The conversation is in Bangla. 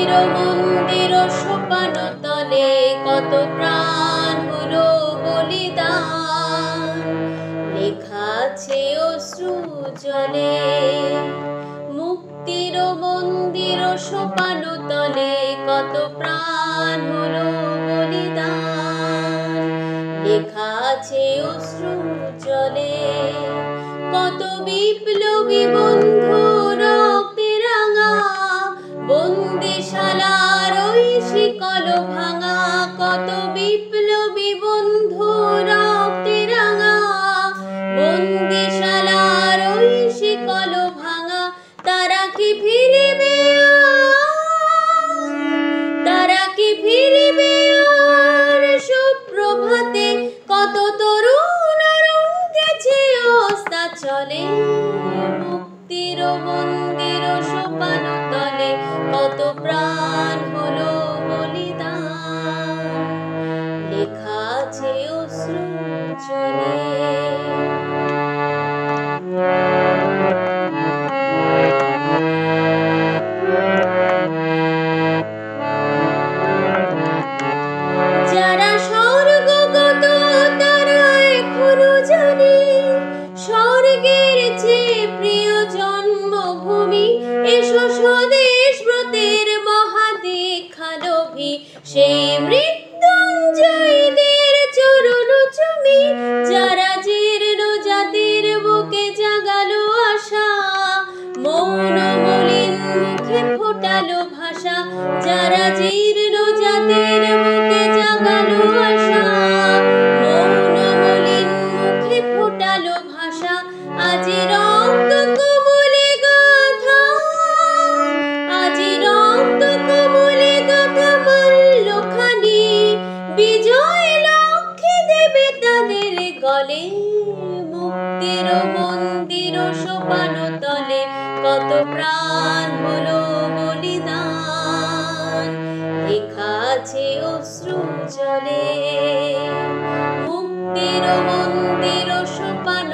মুক্তির মন্দির সোপান তলে কত প্রাণ হলো বলিদান, লেখা আছে অশ্রু জলে। মুক্তির মন্দির সোপান তলে কত প্রাণ হলো বলিদান, লেখা আছে অশ্রু জলে। কত বিপ্লবী বন্ধু রক্তে রাঙা, বন্দিশালার ওই শিকল ভাঙা। কত বিপ্লবী বন্ধু রক্তে রাঙা, বন্দিশালার ওই শিকল ভাঙা। তারা কি ফিরিবে, তারা কি ফিরিবে আর সুপ্রভাতে? কত তরুণ গেছে ওস্তা চলে, মুক্তির মন্দির সোপান তলে কত প্রাণ হলো বলিদান, লেখা আছে অশ্রু জলে। যারা স্বর্গগত তারা এখনো জানে, স্বর্গের চেয়ে প্রিয় জন্মভূমি। এসো স্বদেশ ব্রতের মহাদীক্ষা লোভী, সেই মৃত্যুঞ্জয়ীদের চরণ চুমি। যারা জীর্ণ জাতির বুকে জাগালো আশা, মৌন মলিন মুখে ফোটালো ভাষা। যারা জীর্ণ জাতির বুকে জাগালো আশা, মৌন মলিন মুখে ফোটালো ভাষা। আজি রক্ত কমলে গাথা, আজি রক্ত কমলে গাথা মূল্যখানি, বিজয় লক্ষ্যে দেবে তাদের গলে। মুক্তির মন্দির সোপান তলে কত প্রাণ হলো বলিদান, লেখা আছে অশ্রু জলে। মুক্তির মন্দির সোপান